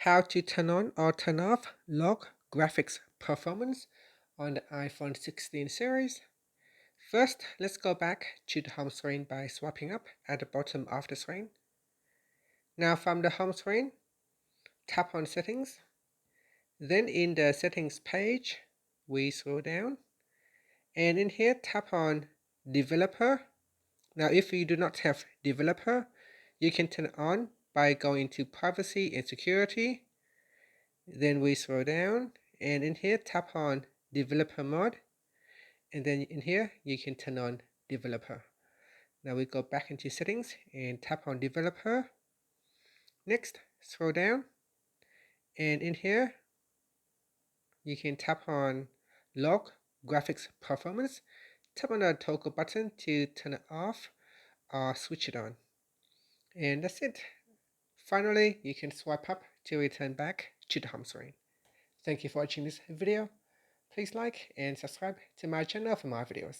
how to turn on or turn off lock graphics performance on the iPhone 16 series. First, let's go back to the home screen by swiping up at the bottom of the screen. Now from the home screen, tap on Settings. Then in the Settings page, we scroll down. And in here, tap on Developer. Now if you do not have Developer, you can turn it on by going to Privacy and Security. Then we scroll down, and in here tap on Developer Mode, and then in here you can turn on Developer. Now we go back into Settings and tap on Developer. Next, scroll down, and in here you can tap on Lock Graphics Performance. Tap on the toggle button to turn it off or switch it on. And that's it. Finally, you can swipe up to return back to the home screen. Thank you for watching this video. Please like and subscribe to my channel for more videos.